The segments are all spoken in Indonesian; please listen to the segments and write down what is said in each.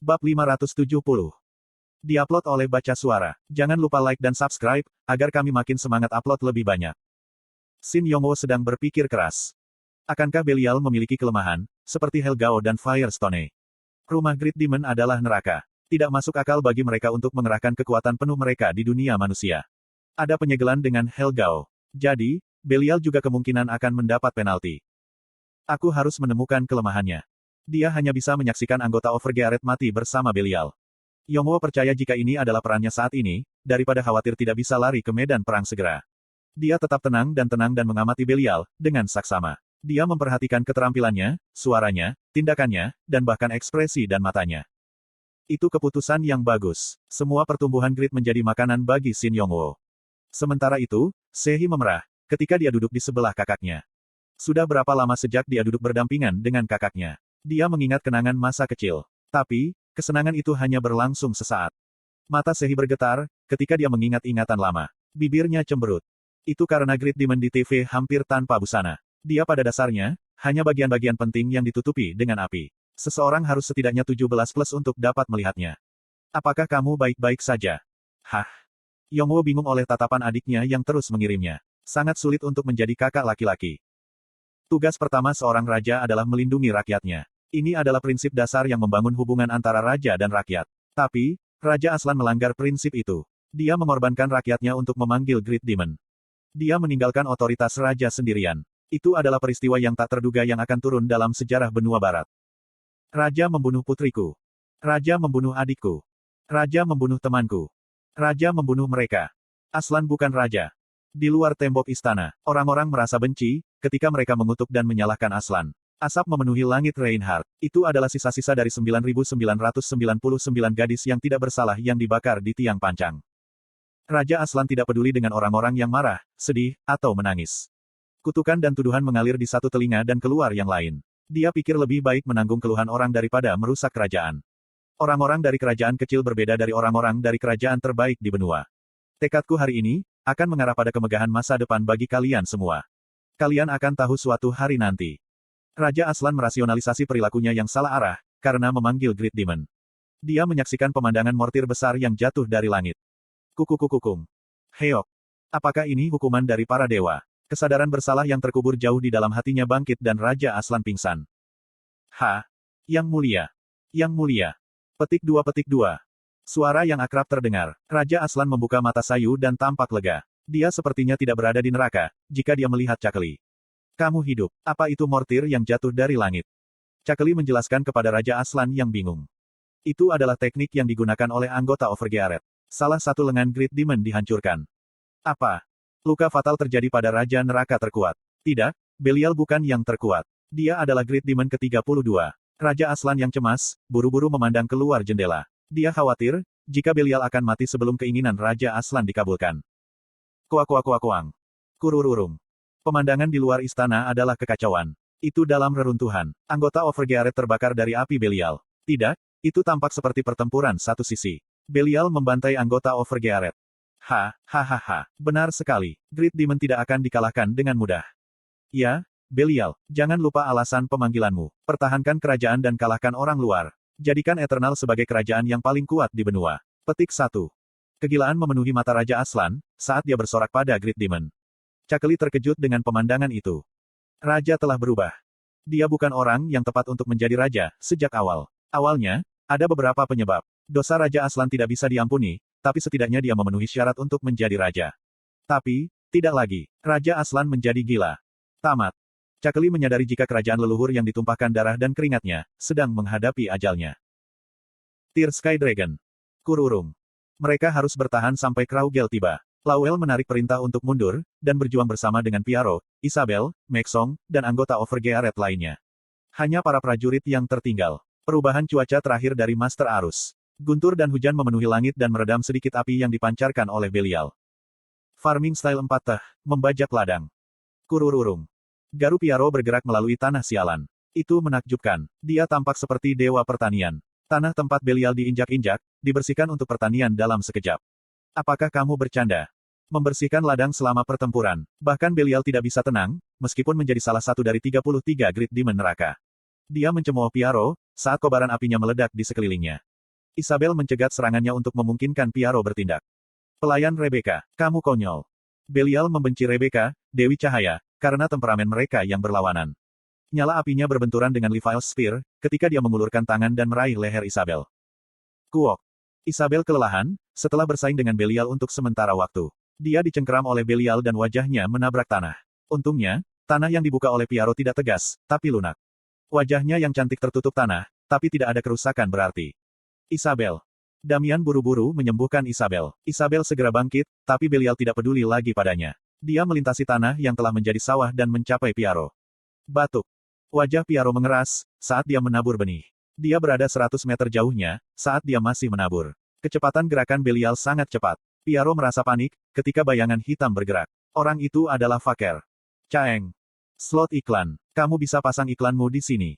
Bab 570. Diupload oleh Baca Suara. Jangan lupa like dan subscribe, agar kami makin semangat upload lebih banyak. Shin Yongwo sedang berpikir keras. Akankah Belial memiliki kelemahan, seperti Helgao dan Firestone? Rumah Great Demon adalah neraka. Tidak masuk akal bagi mereka untuk mengerahkan kekuatan penuh mereka di dunia manusia. Ada penyegelan dengan Helgao. Jadi, Belial juga kemungkinan akan mendapat penalti. Aku harus menemukan kelemahannya. Dia hanya bisa menyaksikan anggota Overgearet mati bersama Belial. Yongwo percaya jika ini adalah perannya saat ini, daripada khawatir tidak bisa lari ke medan perang segera. Dia tetap tenang dan mengamati Belial, dengan saksama. Dia memperhatikan keterampilannya, suaranya, tindakannya, dan bahkan ekspresi dan matanya. Itu keputusan yang bagus. Semua pertumbuhan grid menjadi makanan bagi Shin Yongwo. Sementara itu, Sehi memerah, ketika dia duduk di sebelah kakaknya. Sudah berapa lama sejak dia duduk berdampingan dengan kakaknya? Dia mengingat kenangan masa kecil. Tapi, kesenangan itu hanya berlangsung sesaat. Mata Sehi bergetar, ketika dia mengingat ingatan lama. Bibirnya cemberut. Itu karena Great Demon di TV hampir tanpa busana. Dia pada dasarnya, hanya bagian-bagian penting yang ditutupi dengan api. Seseorang harus setidaknya 17+ untuk dapat melihatnya. Apakah kamu baik-baik saja? Hah? Yongwo bingung oleh tatapan adiknya yang terus mengirimnya. Sangat sulit untuk menjadi kakak laki-laki. Tugas pertama seorang raja adalah melindungi rakyatnya. Ini adalah prinsip dasar yang membangun hubungan antara raja dan rakyat. Tapi, Raja Aslan melanggar prinsip itu. Dia mengorbankan rakyatnya untuk memanggil Great Demon. Dia meninggalkan otoritas raja sendirian. Itu adalah peristiwa yang tak terduga yang akan turun dalam sejarah benua barat. Raja membunuh putriku. Raja membunuh adikku. Raja membunuh temanku. Raja membunuh mereka. Aslan bukan raja. Di luar tembok istana, orang-orang merasa benci, ketika mereka mengutuk dan menyalahkan Aslan. Asap memenuhi langit Reinhardt. Itu adalah sisa-sisa dari 9.999 gadis yang tidak bersalah yang dibakar di tiang pancang. Raja Aslan tidak peduli dengan orang-orang yang marah, sedih, atau menangis. Kutukan dan tuduhan mengalir di satu telinga dan keluar yang lain. Dia pikir lebih baik menanggung keluhan orang daripada merusak kerajaan. Orang-orang dari kerajaan kecil berbeda dari orang-orang dari kerajaan terbaik di benua. Tekadku hari ini, akan mengarah pada kemegahan masa depan bagi kalian semua. Kalian akan tahu suatu hari nanti. Raja Aslan merasionalisasi perilakunya yang salah arah, karena memanggil Great Demon. Dia menyaksikan pemandangan mortir besar yang jatuh dari langit. Kukukukukung. Heok. Apakah ini hukuman dari para dewa? Kesadaran bersalah yang terkubur jauh di dalam hatinya bangkit dan Raja Aslan pingsan. Yang mulia. Yang mulia. Petik 2. Suara yang akrab terdengar. Raja Aslan membuka mata sayu dan tampak lega. Dia sepertinya tidak berada di neraka, jika dia melihat Cakeli. Kamu hidup. Apa itu mortir yang jatuh dari langit? Cakeli menjelaskan kepada Raja Aslan yang bingung. Itu adalah teknik yang digunakan oleh anggota Overgearet. Salah satu lengan Great Demon dihancurkan. Apa? Luka fatal terjadi pada Raja Neraka terkuat. Tidak, Belial bukan yang terkuat. Dia adalah Great Demon ke-32. Raja Aslan yang cemas, buru-buru memandang keluar jendela. Dia khawatir, jika Belial akan mati sebelum keinginan Raja Aslan dikabulkan. Kuak-kuak-kuak-kuang. Kurururung. Pemandangan di luar istana adalah kekacauan. Itu dalam reruntuhan. Anggota Overgearet terbakar dari api Belial. Tidak, itu tampak seperti pertempuran satu sisi. Belial membantai anggota Overgearet. Benar sekali. Great Demon tidak akan dikalahkan dengan mudah. Ya, Belial, jangan lupa alasan pemanggilanmu. Pertahankan kerajaan dan kalahkan orang luar. Jadikan Eternal sebagai kerajaan yang paling kuat di benua. Petik 1. Kegilaan memenuhi mata Raja Aslan, saat dia bersorak pada Great Demon. Cakeli terkejut dengan pemandangan itu. Raja telah berubah. Dia bukan orang yang tepat untuk menjadi raja, sejak awal. Awalnya, ada beberapa penyebab. Dosa Raja Aslan tidak bisa diampuni, tapi setidaknya dia memenuhi syarat untuk menjadi raja. Tapi, tidak lagi. Raja Aslan menjadi gila. Tamat. Cakeli menyadari jika kerajaan leluhur yang ditumpahkan darah dan keringatnya, sedang menghadapi ajalnya. Tear Sky Dragon. Kururung. Mereka harus bertahan sampai Kraugel tiba. Lawel menarik perintah untuk mundur, dan berjuang bersama dengan Piaro, Isabel, Maxong, dan anggota Overgearet lainnya. Hanya para prajurit yang tertinggal. Perubahan cuaca terakhir dari Master Arus. Guntur dan hujan memenuhi langit dan meredam sedikit api yang dipancarkan oleh Belial. Farming Style 4 membajak ladang. Kurururung. Garu Piaro bergerak melalui tanah sialan. Itu menakjubkan. Dia tampak seperti dewa pertanian. Tanah tempat Belial diinjak-injak, dibersihkan untuk pertanian dalam sekejap. Apakah kamu bercanda? Membersihkan ladang selama pertempuran. Bahkan Belial tidak bisa tenang, meskipun menjadi salah satu dari 33 Great Demon neraka. Dia mencemooh Piaro, saat kobaran apinya meledak di sekelilingnya. Isabel mencegat serangannya untuk memungkinkan Piaro bertindak. Pelayan Rebecca, kamu konyol. Belial membenci Rebecca, Dewi Cahaya, karena temperamen mereka yang berlawanan. Nyala apinya berbenturan dengan Levi's Spear, ketika dia mengulurkan tangan dan meraih leher Isabel. Kuok. Isabel kelelahan, setelah bersaing dengan Belial untuk sementara waktu. Dia dicengkeram oleh Belial dan wajahnya menabrak tanah. Untungnya, tanah yang dibuka oleh Piaro tidak tegas, tapi lunak. Wajahnya yang cantik tertutup tanah, tapi tidak ada kerusakan berarti. Isabel. Damian buru-buru menyembuhkan Isabel. Isabel segera bangkit, tapi Belial tidak peduli lagi padanya. Dia melintasi tanah yang telah menjadi sawah dan mencapai Piaro. Batuk. Wajah Piaro mengeras, saat dia menabur benih. Dia berada 100 meter jauhnya, saat dia masih menabur. Kecepatan gerakan Belial sangat cepat. Piaro merasa panik, ketika bayangan hitam bergerak. Orang itu adalah Faker. Caeng. Slot iklan. Kamu bisa pasang iklanmu di sini.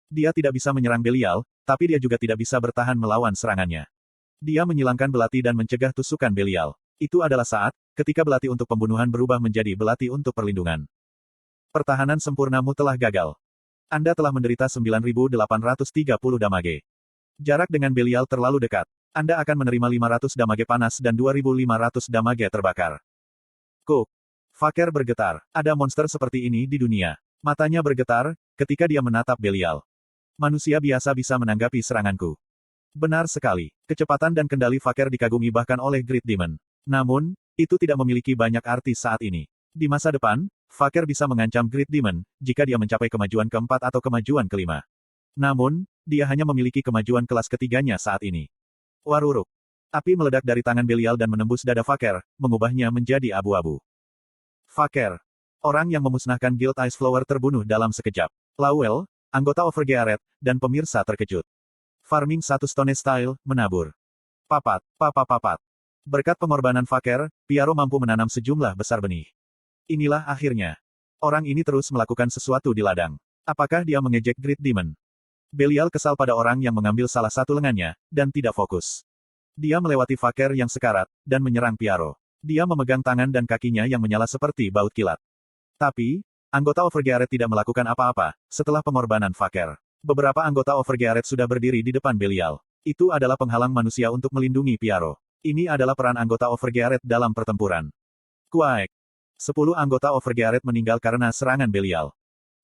Dia tidak bisa menyerang Belial, tapi dia juga tidak bisa bertahan melawan serangannya. Dia menyilangkan belati dan mencegah tusukan Belial. Itu adalah saat, ketika belati untuk pembunuhan berubah menjadi belati untuk perlindungan. Pertahanan sempurnamu telah gagal. Anda telah menderita 9.830 damage. Jarak dengan Belial terlalu dekat. Anda akan menerima 500 damage panas dan 2.500 damage terbakar. Cook. Faker bergetar. Ada monster seperti ini di dunia. Matanya bergetar, ketika dia menatap Belial. Manusia biasa bisa menanggapi seranganku. Benar sekali. Kecepatan dan kendali Faker dikagumi bahkan oleh Great Demon. Namun, itu tidak memiliki banyak arti saat ini. Di masa depan, Faker bisa mengancam Great Demon, jika dia mencapai kemajuan keempat atau kemajuan kelima. Namun, dia hanya memiliki kemajuan kelas ketiganya saat ini. Waruruk. Api meledak dari tangan Belial dan menembus dada Faker, mengubahnya menjadi abu-abu. Faker. Orang yang memusnahkan Guild Ice Flower terbunuh dalam sekejap. Lowell, anggota Overgearet, dan pemirsa terkejut. Farming satu Stone Style, menabur. Papat, papat. Berkat pengorbanan Faker, Piaro mampu menanam sejumlah besar benih. Inilah akhirnya. Orang ini terus melakukan sesuatu di ladang. Apakah dia mengejek Great Demon? Belial kesal pada orang yang mengambil salah satu lengannya, dan tidak fokus. Dia melewati Faker yang sekarat, dan menyerang Piaro. Dia memegang tangan dan kakinya yang menyala seperti baut kilat. Tapi, anggota Overgearet tidak melakukan apa-apa, setelah pengorbanan Faker. Beberapa anggota Overgearet sudah berdiri di depan Belial. Itu adalah penghalang manusia untuk melindungi Piaro. Ini adalah peran anggota Overgearet dalam pertempuran. Kuaek. 10 anggota Overgearet meninggal karena serangan Belial.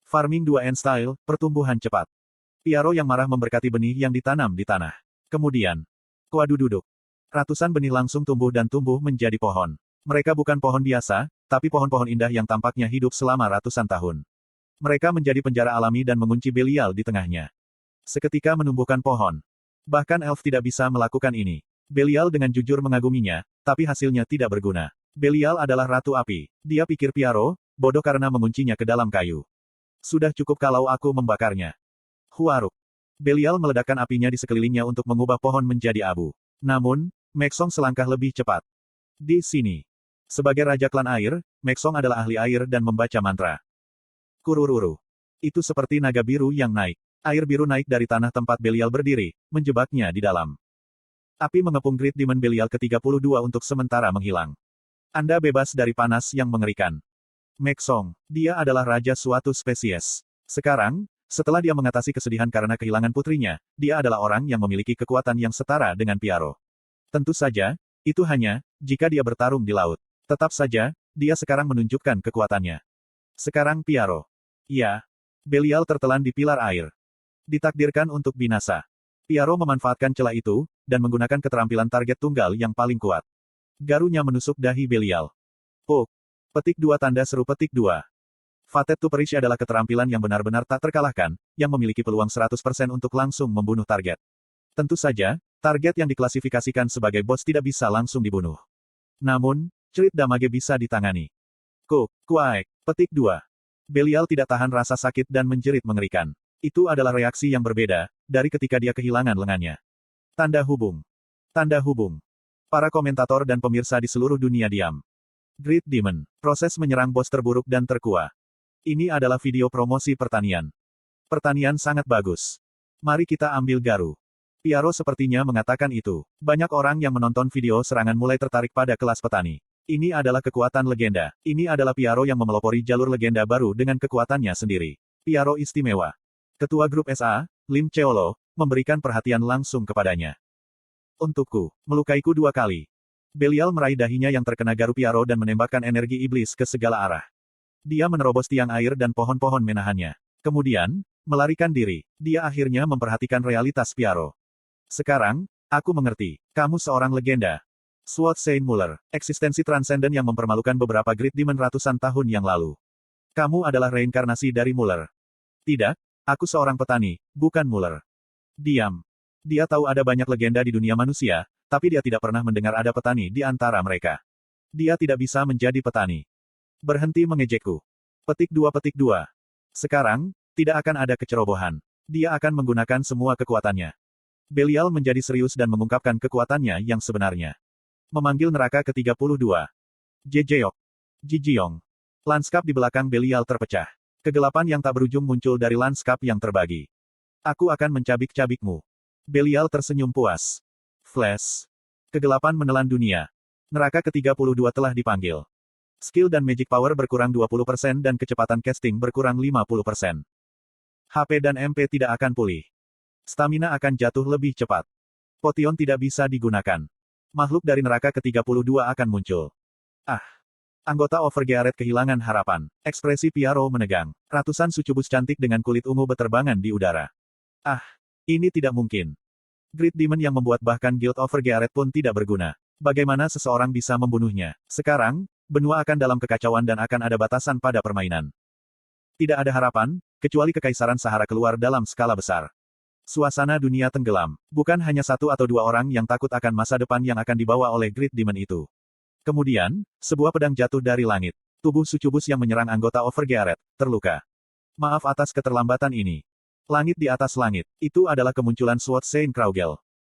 Farming 2N Style, pertumbuhan cepat. Piaro yang marah memberkati benih yang ditanam di tanah. Kemudian, kuadududuk. Ratusan benih langsung tumbuh dan tumbuh menjadi pohon. Mereka bukan pohon biasa, tapi pohon-pohon indah yang tampaknya hidup selama ratusan tahun. Mereka menjadi penjara alami dan mengunci Belial di tengahnya. Seketika menumbuhkan pohon. Bahkan elf tidak bisa melakukan ini. Belial dengan jujur mengaguminya, tapi hasilnya tidak berguna. Belial adalah Ratu Api. Dia pikir Piaro, bodoh karena menguncinya ke dalam kayu. Sudah cukup kalau aku membakarnya. Huaruk. Belial meledakkan apinya di sekelilingnya untuk mengubah pohon menjadi abu. Namun, Maxong selangkah lebih cepat. Di sini. Sebagai Raja Klan Air, Maxong adalah ahli air dan membaca mantra. Kurururu. Itu seperti naga biru yang naik. Air biru naik dari tanah tempat Belial berdiri, menjebaknya di dalam. Api mengepung Great Demon Belial ke-32 untuk sementara menghilang. Anda bebas dari panas yang mengerikan. Maxong. Dia adalah raja suatu spesies. Sekarang, setelah dia mengatasi kesedihan karena kehilangan putrinya, dia adalah orang yang memiliki kekuatan yang setara dengan Piaro. Tentu saja, itu hanya, jika dia bertarung di laut. Tetap saja, dia sekarang menunjukkan kekuatannya. Sekarang Piaro. Ya. Belial tertelan di pilar air. Ditakdirkan untuk binasa. Piaro memanfaatkan celah itu, dan menggunakan keterampilan target tunggal yang paling kuat. Garunya menusuk dahi Belial. Oh. Petik 2 tanda seru petik 2. Fated to Perish adalah keterampilan yang benar-benar tak terkalahkan, yang memiliki peluang 100% untuk langsung membunuh target. Tentu saja, target yang diklasifikasikan sebagai bos tidak bisa langsung dibunuh. Namun, cerit damage bisa ditangani. Kuaek. Petik 2. Belial tidak tahan rasa sakit dan menjerit mengerikan. Itu adalah reaksi yang berbeda, dari ketika dia kehilangan lengannya. Tanda hubung. Tanda hubung. Para komentator dan pemirsa di seluruh dunia diam. Great Demon. Proses menyerang bos terburuk dan terkuat. Ini adalah video promosi pertanian. Pertanian sangat bagus. Mari kita ambil Garu. Piaro sepertinya mengatakan itu. Banyak orang yang menonton video serangan mulai tertarik pada kelas petani. Ini adalah kekuatan legenda. Ini adalah Piaro yang memelopori jalur legenda baru dengan kekuatannya sendiri. Piaro istimewa. Ketua grup SA, Lim Cheolo, memberikan perhatian langsung kepadanya. Untukku, melukaiku 2 kali. Belial meraih dahinya yang terkena garu Piaro dan menembakkan energi iblis ke segala arah. Dia menerobos tiang air dan pohon-pohon menahannya. Kemudian, melarikan diri. Dia akhirnya memperhatikan realitas Piaro. Sekarang, aku mengerti. Kamu seorang legenda. Sword Saint Muller, eksistensi transenden yang mempermalukan beberapa Great Demon ratusan tahun yang lalu. Kamu adalah reinkarnasi dari Muller. Tidak, aku seorang petani, bukan Muller. Diam. Dia tahu ada banyak legenda di dunia manusia, tapi dia tidak pernah mendengar ada petani di antara mereka. Dia tidak bisa menjadi petani. Berhenti mengejekku. Petik 2. Sekarang, tidak akan ada kecerobohan. Dia akan menggunakan semua kekuatannya. Belial menjadi serius dan mengungkapkan kekuatannya yang sebenarnya. Memanggil neraka ke-32. Jejeok. Jijiong. Lanskap di belakang Belial terpecah. Kegelapan yang tak berujung muncul dari lanskap yang terbagi. Aku akan mencabik-cabikmu. Belial tersenyum puas. Flash. Kegelapan menelan dunia. Neraka ke-32 telah dipanggil. Skill dan magic power berkurang 20% dan kecepatan casting berkurang 50%. HP dan MP tidak akan pulih. Stamina akan jatuh lebih cepat. Potion tidak bisa digunakan. Makhluk dari neraka ke-32 akan muncul. Anggota Overgearet kehilangan harapan. Ekspresi Piaro menegang. Ratusan sucubus cantik dengan kulit ungu beterbangan di udara. Ini tidak mungkin. Great Demon yang membuat bahkan Guild Overgearet pun tidak berguna. Bagaimana seseorang bisa membunuhnya? Sekarang, benua akan dalam kekacauan dan akan ada batasan pada permainan. Tidak ada harapan, kecuali Kekaisaran Sahara keluar dalam skala besar. Suasana dunia tenggelam. Bukan hanya 1 atau 2 orang yang takut akan masa depan yang akan dibawa oleh Great Demon itu. Kemudian, sebuah pedang jatuh dari langit. Tubuh sucubus yang menyerang anggota Overgearet terluka. Maaf atas keterlambatan ini. Langit di atas langit. Itu adalah kemunculan Sword Saint Kraugel.